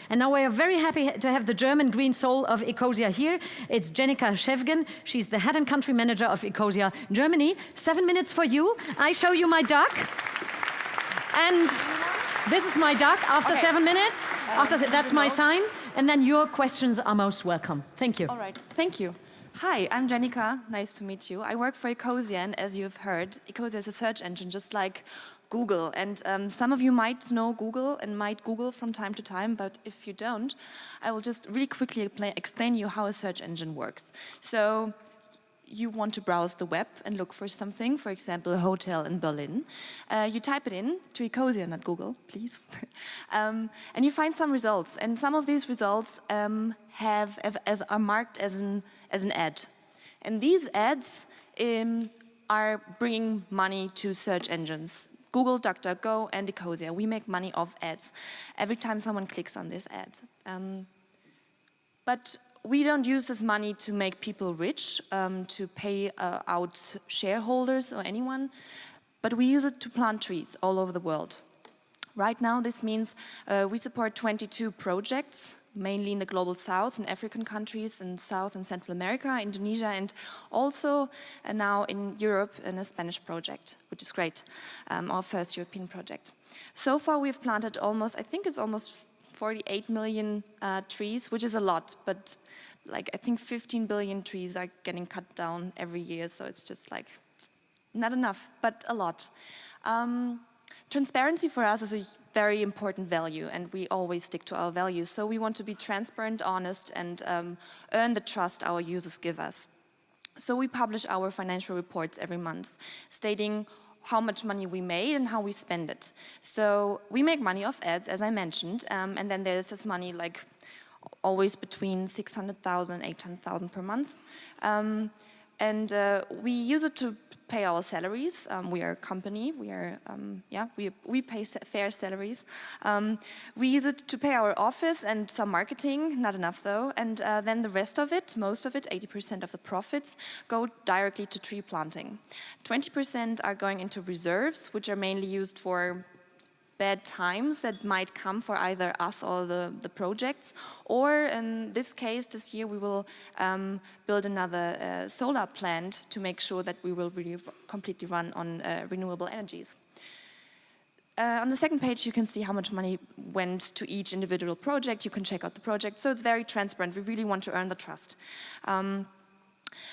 And now we are very happy to have the German green soul of Ecosia here. It's Gènica Schäfgen. She's the head and country manager of Ecosia Germany. 7 minutes for you. I show you my duck. And this is my duck after 7 minutes. That's my sign. And then your questions are most welcome. Thank you. All right, thank you. Hi, I'm Gènica. Nice to meet you. I work for Ecosia, and as you've heard, Ecosia is a search engine just like Google. And some of you might know Google and might Google from time to time, but if you don't, I will just really quickly explain you how a search engine works. So you want to browse the web and look for something, for example, a hotel in Berlin. You type it in to Ecosia, not Google, please. And you find some results. And some of these results are marked as an ad. And these ads are bringing money to search engines. Google, DuckDuckGo, and Ecosia. We make money off ads every time someone clicks on this ad. But we don't use this money to make people rich, to pay out shareholders or anyone, but we use it to plant trees all over the world. Right now, this means we support 22 projects, mainly in the global south, in African countries, in South and Central America, Indonesia, and also now in Europe in a Spanish project, which is great, our first European project. So far, we've planted I think it's almost 48 million trees, which is a lot, but I think 15 billion trees are getting cut down every year, so it's just not enough, but a lot. Transparency for us is a very important value, and we always stick to our values. So we want to be transparent, honest, and earn the trust our users give us. So we publish our financial reports every month, stating how much money we made and how we spend it. So we make money off ads, as I mentioned, and then there's this money always between 600,000 and 800,000 per month. And we use it to pay our salaries. We are a company. We pay fair salaries. We use it to pay our office and some marketing, not enough though. And then the rest of it, most of it, 80% of the profits, go directly to tree planting. 20% are going into reserves, which are mainly used for bad times that might come for either us or the projects. Or in this case, this year, we will build another solar plant to make sure that we will really completely run on renewable energies. On the second page, you can see how much money went to each individual project. You can check out the project. So it's very transparent. We really want to earn the trust.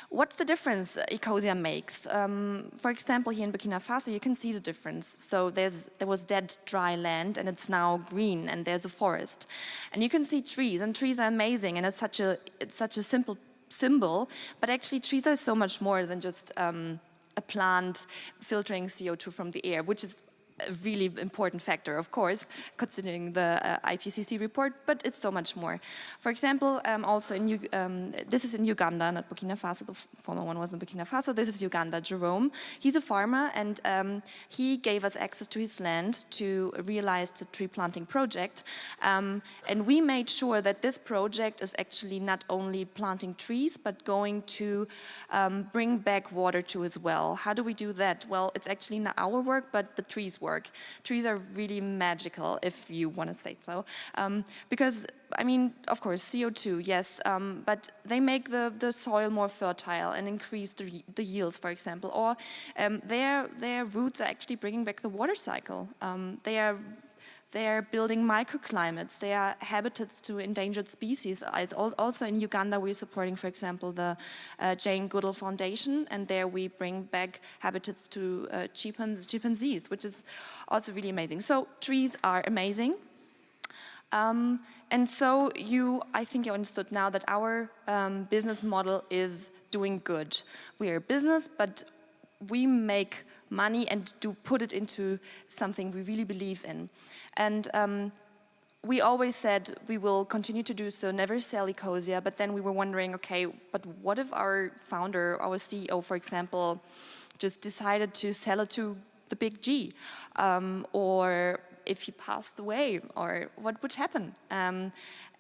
What's the difference Ecosia makes? For example, here in Burkina Faso, you can see the difference. So there was dead, dry land, and it's now green, and there's a forest. And you can see trees, and trees are amazing, and it's such a simple symbol, but actually trees are so much more than just a plant filtering CO2 from the air, which is a really important factor, of course, considering the IPCC report, but it's so much more. For example, also this is in Uganda, not Burkina Faso. The former one was in Burkina Faso. This is Uganda. Jerome, he's a farmer, and he gave us access to his land to realize the tree planting project. And we made sure that this project is actually not only planting trees, but going to bring back water to his well. How do we do that? Well, it's actually not our work, but the trees' work. Trees are really magical, if you want to say so, because, I mean, of course, CO2, yes, but they make the soil more fertile and increase the yields, for example, or their roots are actually bringing back the water cycle. They are building microclimates. They are habitats to endangered species. Also in Uganda, we're supporting, for example, the Jane Goodall Foundation, and there we bring back habitats to chimpanzees, which is also really amazing. So trees are amazing. And so I think you understood now that our business model is doing good. We are a business, but we make money and do put it into something we really believe in. And we always said we will continue to do so, never sell Ecosia, but then we were wondering, okay, but what if our founder, our CEO, for example, just decided to sell it to the big G? Or if he passed away, or what would happen?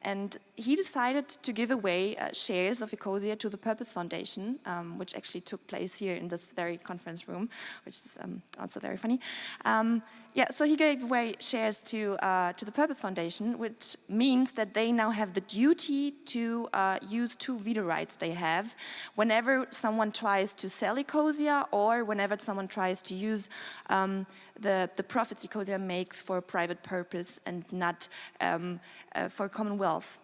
And he decided to give away shares of Ecosia to the Purpose Foundation, which actually took place here in this very conference room, which is also very funny. Yeah, so he gave away shares to the Purpose Foundation, which means that they now have the duty to use 2 veto rights they have whenever someone tries to sell Ecosia or whenever someone tries to use the profits Ecosia makes for a private purpose and not for commonwealth.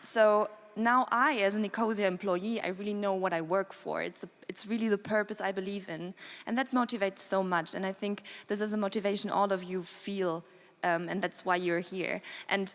So now I, as an Ecosia employee, I really know what I work for. It's really the purpose I believe in, and that motivates so much. And I think this is a motivation all of you feel, and that's why you're here. And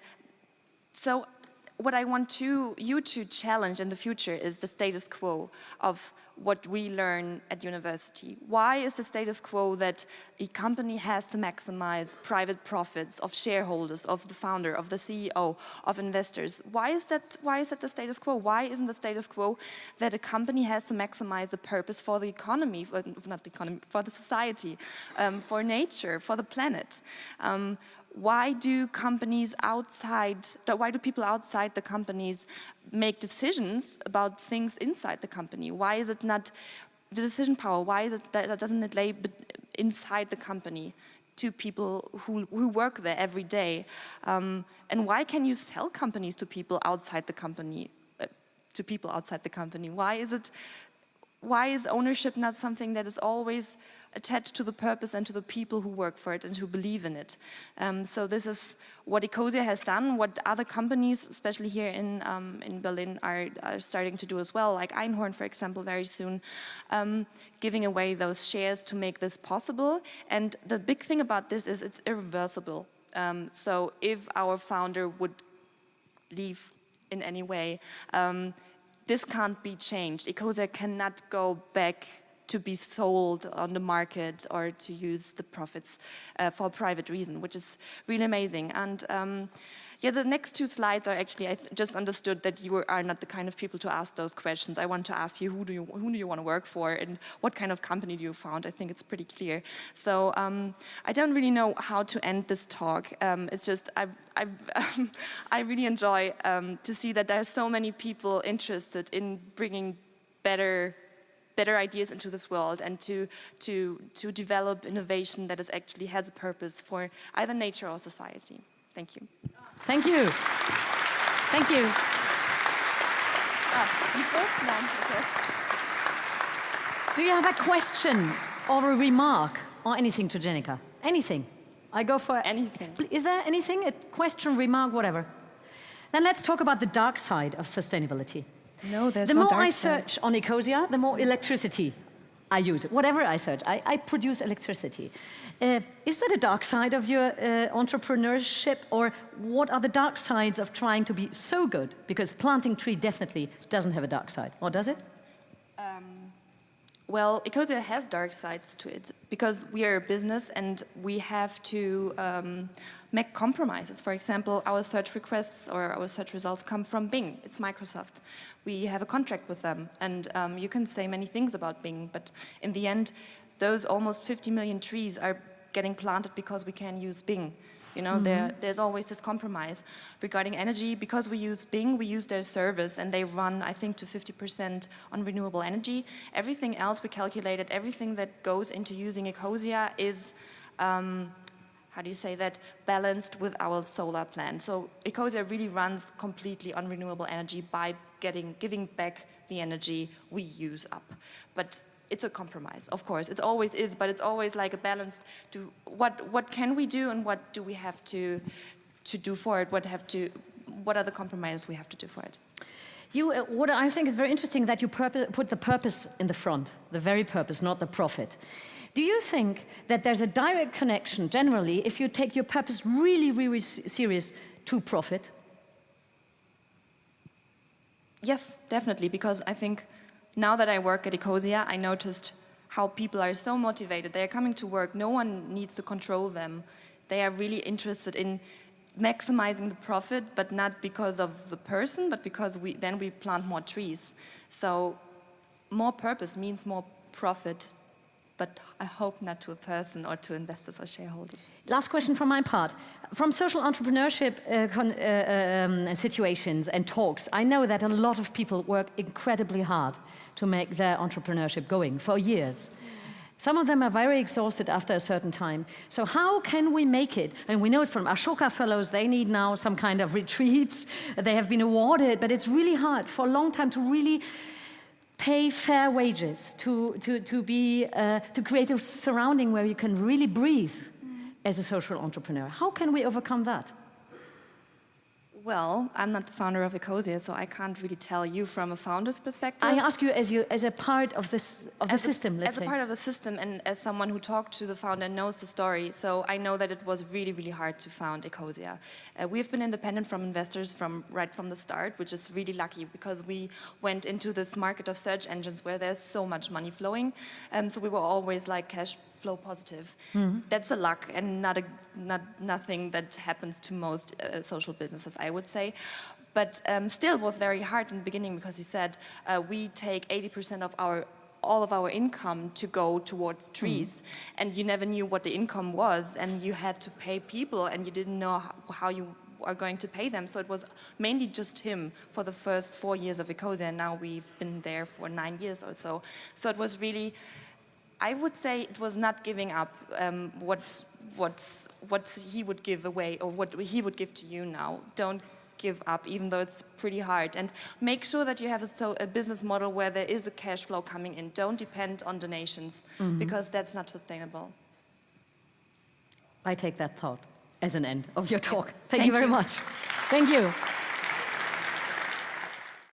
so what I want you to challenge in the future is the status quo of what we learn at university. Why is the status quo that a company has to maximize private profits of shareholders, of the founder, of the CEO, of investors? Why is that the status quo? Why isn't the status quo that a company has to maximize the purpose for the economy, not the economy, for the society, for nature, for the planet? Why do people outside the companies make decisions about things inside the company? Why is it not the decision power? Why is it that doesn't it lay inside the company to people who work there every day? And why can you sell companies to people outside the company? Why is ownership not something that is always attached to the purpose and to the people who work for it and who believe in it? So this is what Ecosia has done, what other companies, especially here in Berlin, are starting to do as well, like Einhorn, for example, very soon, giving away those shares to make this possible. And the big thing about this is it's irreversible. So if our founder would leave in any way, this can't be changed. Ecosia cannot go back to be sold on the market or to use the profits for a private reason, which is really amazing. And yeah, the next 2 slides are actually, I just understood that you are not the kind of people to ask those questions. I want to ask you, who do you want to work for and what kind of company do you found? I think it's pretty clear. So I don't really know how to end this talk. It's just, I really enjoy to see that there are so many people interested in bringing better ideas into this world and to develop innovation that actually has a purpose for either nature or society. Thank you. Thank you. Thank you. Do you have a question or a remark or anything to Gènica? Anything? I go for anything. Is there anything? A question, remark, whatever? Then let's talk about the dark side of sustainability. No, there's no dark side. The more I search on Ecosia, the more electricity I use. Whatever I search, I produce electricity. Is that a dark side of your entrepreneurship, or what are the dark sides of trying to be so good? Because planting tree definitely doesn't have a dark side, or does it? Well, Ecosia has dark sides to it because we are a business and we have to make compromises. For example, our search requests or our search results come from Bing. It's Microsoft. We have a contract with them, and you can say many things about Bing, but in the end, those almost 50 million trees are getting planted because we can use Bing. You know, there's always this compromise. Regarding energy, because we use Bing, we use their service, and they run, I think, to 50% on renewable energy. Everything else we calculated, everything that goes into using Ecosia is, how do you say that, balanced with our solar plant. So Ecosia really runs completely on renewable energy by giving back the energy we use up. But it's a compromise, of course. It always is, but it's always like a balance to what can we do and what do we have to do for it? What are the compromises we have to do for it? What I think is very interesting that you put the purpose in the front, the very purpose, not the profit. Do you think that there's a direct connection, generally, if you take your purpose really, really serious, to profit? Yes, definitely, because I think now that I work at Ecosia, I noticed how people are so motivated. They are coming to work. No one needs to control them. They are really interested in maximizing the profit, but not because of the person, but because then we plant more trees. So more purpose means more profit, but I hope not to a person or to investors or shareholders. Last question from my part. From social entrepreneurship situations and talks, I know that a lot of people work incredibly hard to make their entrepreneurship going for years. Some of them are very exhausted after a certain time. So how can we make it? And we know it from Ashoka Fellows, they need now some kind of retreats. They have been awarded, but it's really hard for a long time to really pay fair wages, to create a surrounding where you can really breathe as a social entrepreneur. How can we overcome that? Well, I'm not the founder of Ecosia, so I can't really tell you from a founder's perspective. I ask you as a part of the system, let's say. As a part of the system and as someone who talked to the founder and knows the story, so I know that it was really, really hard to found Ecosia. We've been independent from investors right from the start, which is really lucky because we went into this market of search engines where there's so much money flowing. So we were always like cash flow positive. That's a luck and nothing that happens to most social businesses, I would say. But still it was very hard in the beginning because you said we take 80% of all of our income to go towards trees, and you never knew what the income was, and you had to pay people, and you didn't know how you are going to pay them. So it was mainly just him for the first 4 years of Ecosia, and now we've been there for 9 years or so. So it was really, I would say it was not giving up what he would give away or what he would give to you now. Don't give up, even though it's pretty hard. And make sure that you have a business model where there is a cash flow coming in. Don't depend on donations, because that's not sustainable. I take that thought as an end of your talk. Thank you very much. Thank you.